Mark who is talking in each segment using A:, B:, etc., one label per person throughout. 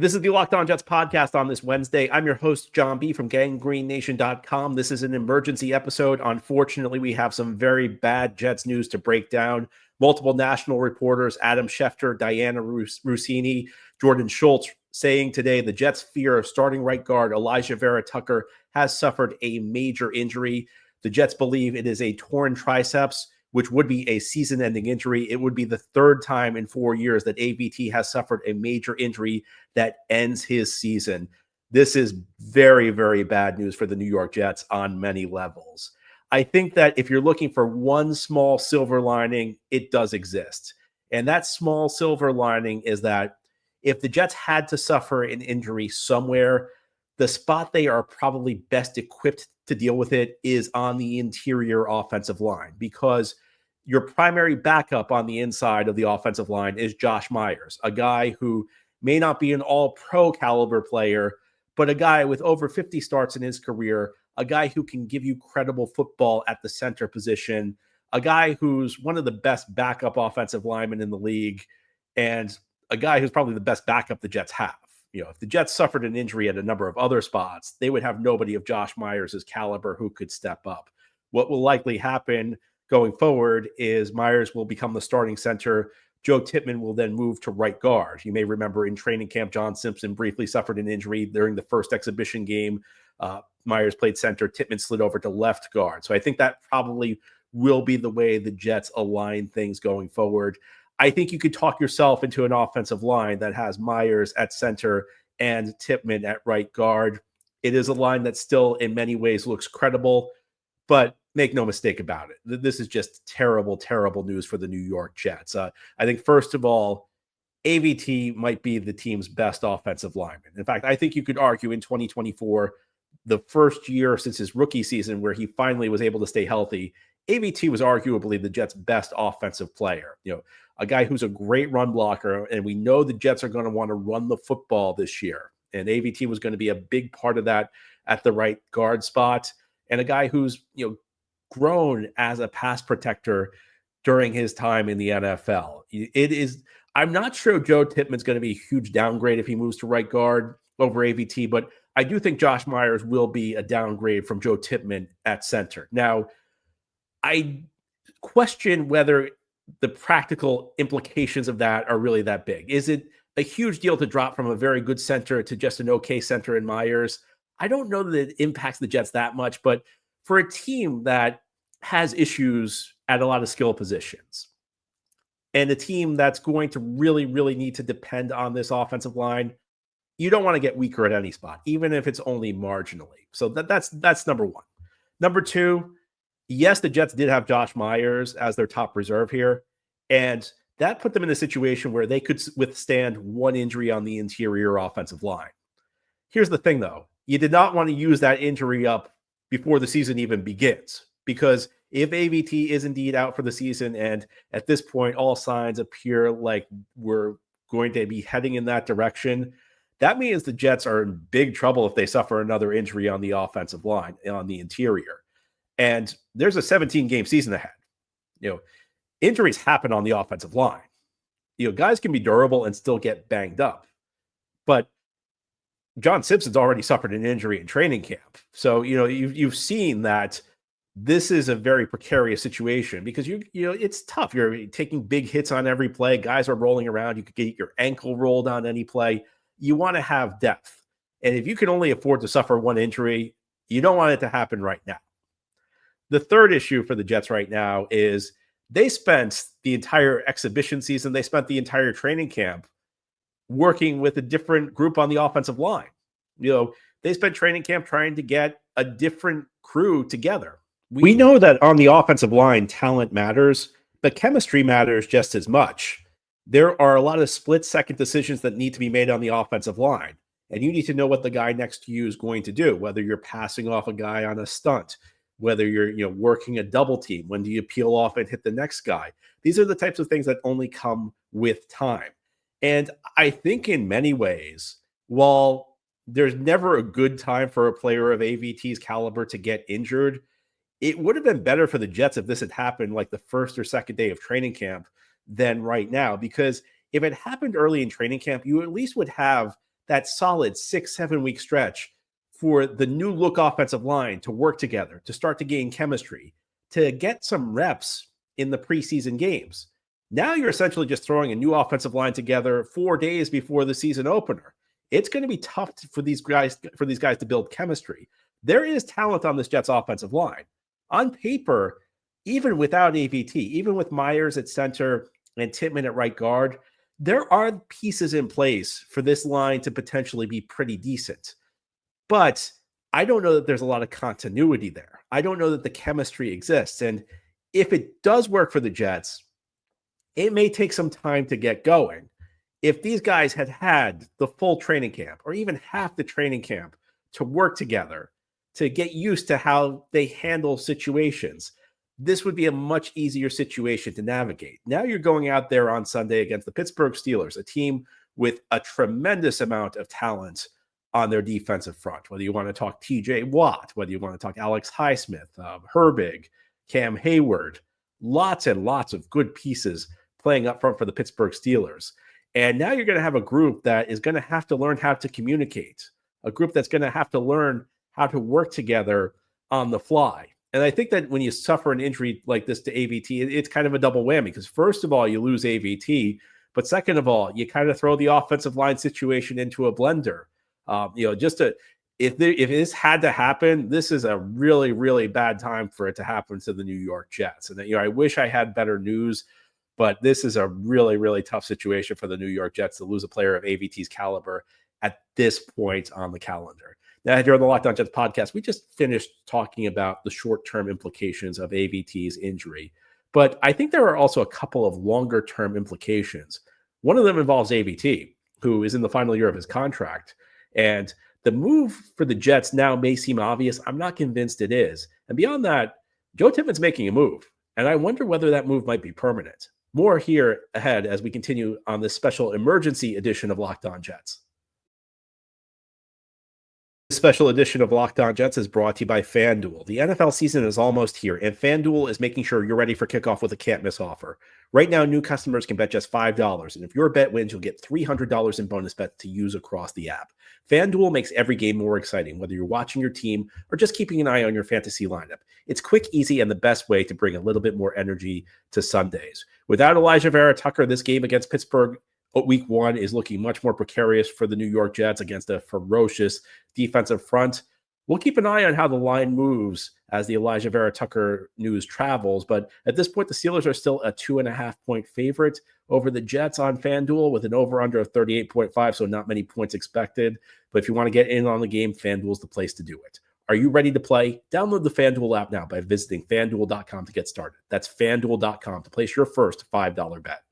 A: This is the Locked On Jets podcast on this Wednesday. I'm your host, John B. from GanggreenNation.com. This is an emergency episode. Unfortunately, we have some very bad Jets news to break down. Multiple national reporters, Adam Schefter, Diana Russini, Jordan Schultz, saying today the Jets fear starting right guard Alijah Vera-Tucker has suffered a major injury. The Jets believe it is a torn triceps, which would be a season-ending injury. It would be the third time in 4 years that AVT has suffered a major injury that ends his season. This is very, very bad news for the New York Jets on many levels. I think that if you're looking for one small silver lining, it does exist. And that small silver lining is that if the Jets had to suffer an injury somewhere, the spot they are probably best equipped to deal with it is on the interior offensive line, because your primary backup on the inside of the offensive line is Josh Myers, a guy who may not be an all-pro caliber player, but a guy with over 50 starts in his career, a guy who can give you credible football at the center position, a guy who's one of the best backup offensive linemen in the league, and a guy who's probably the best backup the Jets have. You know, if the Jets suffered an injury at a number of other spots, they would have nobody of Josh Myers' caliber who could step up. What will likely happen going forward is Myers will become the starting center. Joe Tippmann will then move to right guard. You may remember in training camp, John Simpson briefly suffered an injury during the first exhibition game. Myers played center. Tippmann slid over to left guard. So I think that probably will be the way the Jets align things going forward. I think you could talk yourself into an offensive line that has Myers at center and Tippmann at right guard. It is a line that still in many ways looks credible, but make no mistake about it. This is just terrible, terrible news for the New York Jets. I think, first of all, AVT might be the team's best offensive lineman. In fact, I think you could argue in 2024, the first year since his rookie season where he finally was able to stay healthy, AVT was arguably the Jets' best offensive player. You know, a guy who's a great run blocker, and we know the Jets are going to want to run the football this year. And AVT was going to be a big part of that at the right guard spot. And a guy who's, grown as a pass protector during his time in the NFL. I'm not sure Joe Tippmann's going to be a huge downgrade if he moves to right guard over AVT, but I do think Josh Myers will be a downgrade from Joe Tippmann at center. Now, I question whether the practical implications of that are really that big. Is it a huge deal to drop from a very good center to just an okay center in Myers? I don't know that it impacts the Jets that much, but for a team that has issues at a lot of skill positions and a team that's going to really, really need to depend on this offensive line, you don't want to get weaker at any spot, even if it's only marginally. So that's number one. Number two, yes, the Jets did have Josh Myers as their top reserve here, and that put them in a situation where they could withstand one injury on the interior offensive line. Here's the thing, though. You did not want to use that injury up before the season even begins, because if AVT is indeed out for the season, and at this point all signs appear like we're going to be heading in that direction, that means the Jets are in big trouble if they suffer another injury on the offensive line, on the interior. And there's a 17-game season ahead. Injuries happen on the offensive line. Guys can be durable and still get banged up, but John Simpson's already suffered an injury in training camp. So, you've seen that this is a very precarious situation, because it's tough. You're taking big hits on every play. Guys are rolling around. You could get your ankle rolled on any play. You want to have depth. And if you can only afford to suffer one injury, you don't want it to happen right now. The third issue for the Jets right now is they spent the entire exhibition season, they spent the entire training camp working with a different group on the offensive line. They spent training camp trying to get a different crew together. We know that on the offensive line, talent matters, but chemistry matters just as much. There are a lot of split-second decisions that need to be made on the offensive line, and you need to know what the guy next to you is going to do, whether you're passing off a guy on a stunt, whether you're working a double team. When do you peel off and hit the next guy? These are the types of things that only come with time. And I think in many ways, while there's never a good time for a player of AVT's caliber to get injured, it would have been better for the Jets if this had happened like the first or second day of training camp than right now. Because if it happened early in training camp, you at least would have that solid 6-7 week stretch for the new look offensive line to work together, to start to gain chemistry, to get some reps in the preseason games. Now you're essentially just throwing a new offensive line together 4 days before the season opener. It's going to be tough for these guys to build chemistry. There is talent on this Jets offensive line. On paper, even without AVT, even with Myers at center and Tippmann at right guard, there are pieces in place for this line to potentially be pretty decent. But I don't know that there's a lot of continuity there. I don't know that the chemistry exists. And if it does work for the Jets, it may take some time to get going. If these guys had had the full training camp or even half the training camp to work together, to get used to how they handle situations, this would be a much easier situation to navigate. Now you're going out there on Sunday against the Pittsburgh Steelers, a team with a tremendous amount of talent on their defensive front, whether you want to talk TJ Watt, whether you want to talk Alex Highsmith, Herbig, Cam Hayward, lots and lots of good pieces playing up front for the Pittsburgh Steelers. And now you're going to have a group that is going to have to learn how to communicate, a group that's going to have to learn how to work together on the fly. And I think that when you suffer an injury like this to AVT, it's kind of a double whammy because first of all, you lose AVT, but second of all, you kind of throw the offensive line situation into a blender. If this had to happen, this is a really, really bad time for it to happen to the New York Jets. And I wish I had better news, but this is a really, really tough situation for the New York Jets to lose a player of AVT's caliber at this point on the calendar. Now, here on the Locked On Jets podcast, we just finished talking about the short-term implications of AVT's injury, but I think there are also a couple of longer-term implications. One of them involves AVT, who is in the final year of his contract. And the move for the Jets now may seem obvious. I'm not convinced it is. And beyond that, Joe Tippmann's making a move. And I wonder whether that move might be permanent. More here ahead as we continue on this special emergency edition of Locked On Jets. This special edition of Locked On Jets is brought to you by FanDuel. The NFL season is almost here, and FanDuel is making sure you're ready for kickoff with a can't-miss offer. Right now, new customers can bet just $5, and if your bet wins, you'll get $300 in bonus bets to use across the app. FanDuel makes every game more exciting, whether you're watching your team or just keeping an eye on your fantasy lineup. It's quick, easy, and the best way to bring a little bit more energy to Sundays. Without Alijah Vera-Tucker, this game against Pittsburgh Week 1 is looking much more precarious for the New York Jets against a ferocious defensive front. We'll keep an eye on how the line moves as the Alijah Vera-Tucker news travels. But at this point, the Steelers are still a 2.5-point favorite over the Jets on FanDuel with an over-under of 38.5, so not many points expected. But if you want to get in on the game, FanDuel's the place to do it. Are you ready to play? Download the FanDuel app now by visiting FanDuel.com to get started. That's FanDuel.com to place your first $5 bet.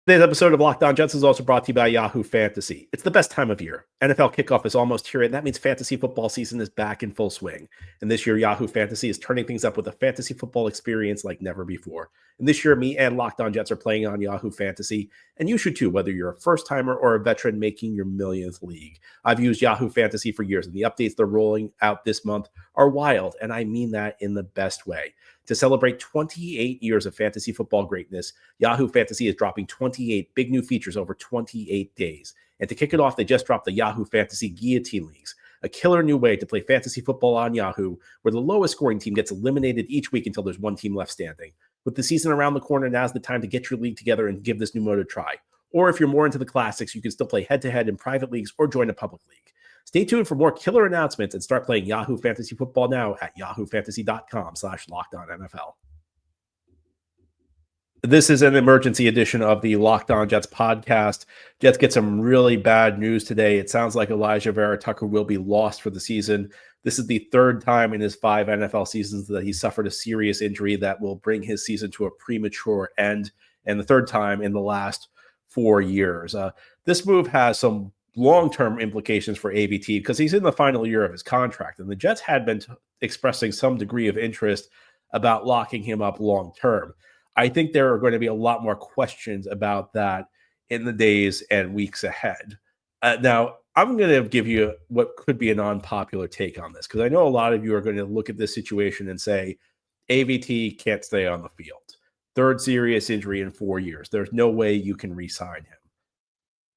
A: Today's episode of Locked On Jets is also brought to you by Yahoo Fantasy. It's the best time of year. NFL kickoff is almost here, and that means fantasy football season is back in full swing. And this year, Yahoo Fantasy is turning things up with a fantasy football experience like never before. And this year, me and Locked On Jets are playing on Yahoo Fantasy, and you should too, whether you're a first-timer or a veteran making your millionth league. I've used Yahoo Fantasy for years, and the updates they're rolling out this month are wild, and I mean that in the best way. To celebrate 28 years of fantasy football greatness, Yahoo Fantasy is dropping 28 big new features over 28 days. And to kick it off, they just dropped the Yahoo Fantasy Guillotine Leagues, a killer new way to play fantasy football on Yahoo, where the lowest scoring team gets eliminated each week until there's one team left standing. With the season around the corner, now's the time to get your league together and give this new mode a try. Or if you're more into the classics, you can still play head-to-head in private leagues or join a public league. Stay tuned for more killer announcements and start playing Yahoo Fantasy Football now at yahoofantasy.com/LockedOnNFL. This is an emergency edition of the Locked On Jets podcast. Jets get some really bad news today. It sounds like Alijah Vera-Tucker will be lost for the season. This is the third time in his 5 NFL seasons that he suffered a serious injury that will bring his season to a premature end, and the third time in the last 4 years. This move has some long-term implications for AVT because he's in the final year of his contract, and the Jets had been expressing some degree of interest about locking him up long-term. I think there are going to be a lot more questions about that in the days and weeks ahead. Now, I'm going to give you what could be an unpopular take on this because I know a lot of you are going to look at this situation and say, AVT can't stay on the field. Third serious injury in 4 years. There's no way you can re-sign him.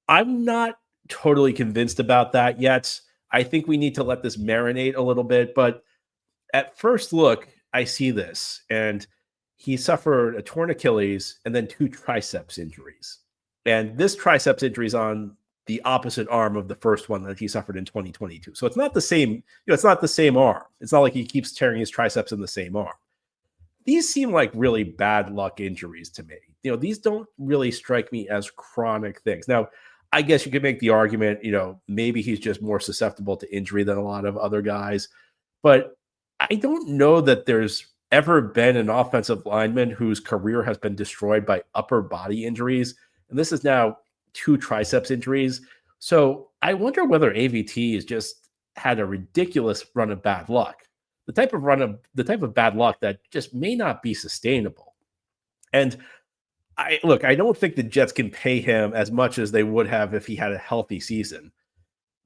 A: I'm not totally convinced about that yet. I think we need to let this marinate a little bit, but at first look, I see this, and he suffered a torn Achilles and then 2 triceps injuries. And this triceps injury is on the opposite arm of the first one that he suffered in 2022. So it's not the same, it's not the same arm. It's not like he keeps tearing his triceps in the same arm. These seem like really bad luck injuries to me. These don't really strike me as chronic things. Now, I guess you could make the argument, maybe he's just more susceptible to injury than a lot of other guys. But I don't know that there's ever been an offensive lineman whose career has been destroyed by upper body injuries. And this is now 2 triceps injuries. So I wonder whether AVT has just had a ridiculous run of bad luck. The type of bad luck that just may not be sustainable. And I don't think the Jets can pay him as much as they would have if he had a healthy season.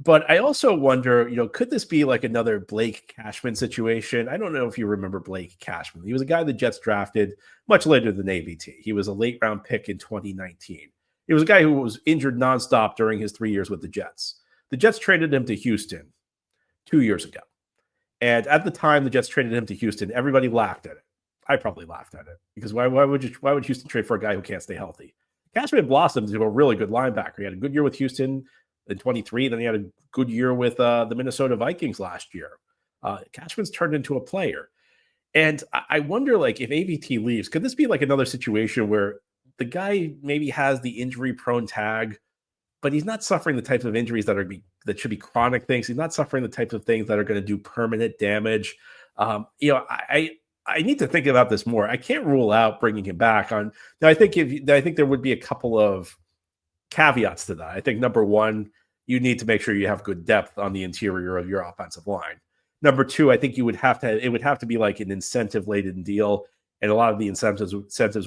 A: But I also wonder, could this be like another Blake Cashman situation? I don't know if you remember Blake Cashman. He was a guy the Jets drafted much later than AVT. He was a late round pick in 2019. He was a guy who was injured nonstop during his 3 years with the Jets. The Jets traded him to Houston 2 years ago. And at the time the Jets traded him to Houston, everybody laughed at it. I probably laughed at it because why would Houston trade for a guy who can't stay healthy? Cashman blossomed into a really good linebacker. He had a good year with Houston in 23. Then he had a good year with the Minnesota Vikings last year. Cashman's turned into a player. And I wonder, like, if AVT leaves, could this be like another situation where the guy maybe has the injury-prone tag, but he's not suffering the types of injuries that should be chronic things. He's not suffering the types of things that are going to do permanent damage. I need to think about this more. I can't rule out bringing him back on. Now, I think there would be a couple of caveats to that. I think number one, you need to make sure you have good depth on the interior of your offensive line. Number two, I think it would have to be like an incentive-laden deal, and a lot of the incentives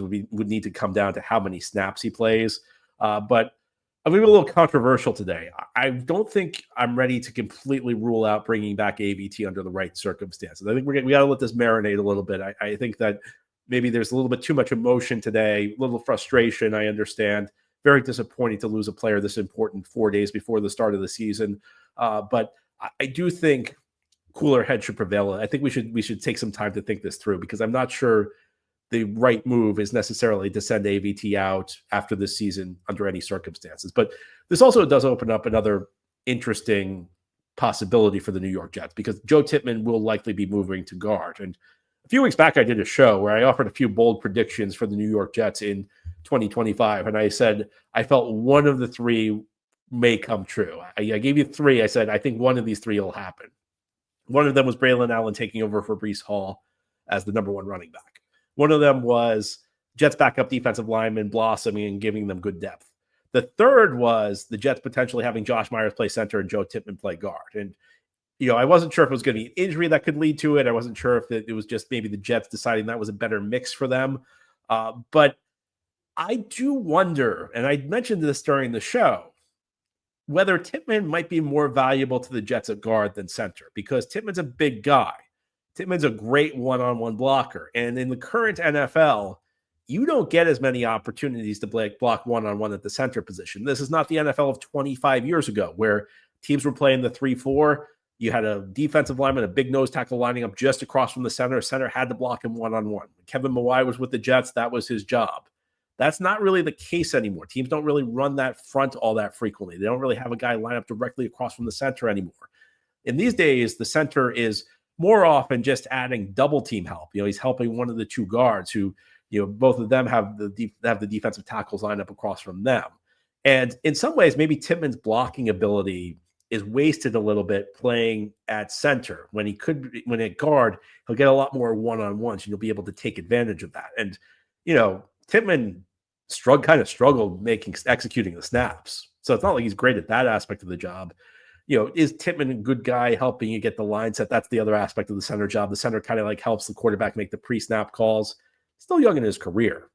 A: would need to come down to how many snaps he plays. But I'm going to be a little controversial today. I don't think I'm ready to completely rule out bringing back AVT under the right circumstances. I think we got to let this marinate a little bit. I think that maybe there's a little bit too much emotion today, a little frustration. I understand. Very disappointing to lose a player this important 4 days before the start of the season. But I do think cooler head should prevail. I think we should take some time to think this through, because I'm not sure the right move is necessarily to send AVT out after this season under any circumstances. But this also does open up another interesting possibility for the New York Jets, because Joe Tippmann will likely be moving to guard. And a few weeks back, I did a show where I offered a few bold predictions for the New York Jets in 2025. And I said, I felt one of the three may come true. I gave you three. I said, I think one of these three will happen. One of them was Braylon Allen taking over for Breece Hall as the number one running back. One of them was Jets backup defensive lineman blossoming and giving them good depth. The third was the Jets potentially having Josh Myers play center and Joe Tippmann play guard. And, I wasn't sure if it was going to be an injury that could lead to it. I wasn't sure if it was just maybe the Jets deciding that was a better mix for them. But I do wonder, and I mentioned this during the show, whether Tippmann might be more valuable to the Jets at guard than center, because Tippmann's a big guy. Tippmann's a great one-on-one blocker. And in the current NFL, you don't get as many opportunities to block one-on-one at the center position. This is not the NFL of 25 years ago, where teams were playing the 3-4. You had a defensive lineman, a big nose tackle lining up just across from the center. Center had to block him one-on-one. When Kevin Mawai was with the Jets, that was his job. That's not really the case anymore. Teams don't really run that front all that frequently. They don't really have a guy line up directly across from the center anymore. In these days, the center is more often just adding double team help. He's helping one of the two guards who, both of them have the defensive tackles lined up across from them. And in some ways, maybe Tippmann's blocking ability is wasted a little bit playing at center. When at guard, he'll get a lot more one-on-ones, and you'll be able to take advantage of that. And, Tippmann struggled executing the snaps. So it's not like he's great at that aspect of the job. Is Tippmann a good guy helping you get the line set? That's the other aspect of the center job. The center kind of like helps the quarterback make the pre-snap calls. Still young in his career.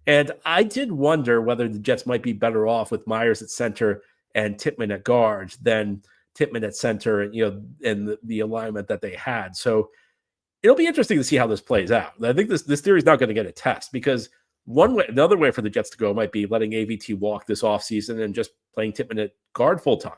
A: And I did wonder whether the Jets might be better off with Myers at center and Tippmann at guard than Tippmann at center and the alignment that they had. So it'll be interesting to see how this plays out. I think this theory is not going to get a test, because another way for the Jets to go might be letting AVT walk this offseason and just playing Tippmann at guard full time.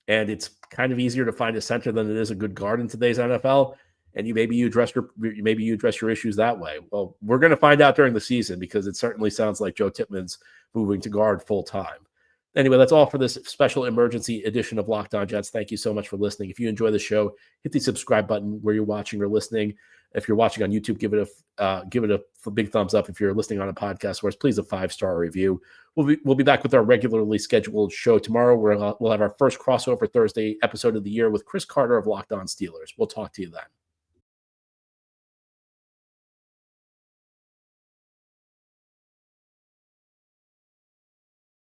A: And it's kind of easier to find a center than it is a good guard in today's NFL. And maybe you address your issues that way. Well, we're going to find out during the season, because it certainly sounds like Joe Tippmann's moving to guard full time. Anyway, that's all for this special emergency edition of Locked On Jets. Thank you so much for listening. If you enjoy the show, hit the subscribe button where you're watching or listening. If you're watching on YouTube, give it a big thumbs up. If you're listening on a podcast, where please a 5-star review. We'll be back with our regularly scheduled show tomorrow, where we'll have our first crossover Thursday episode of the year with Chris Carter of Locked On Steelers. We'll talk to you then.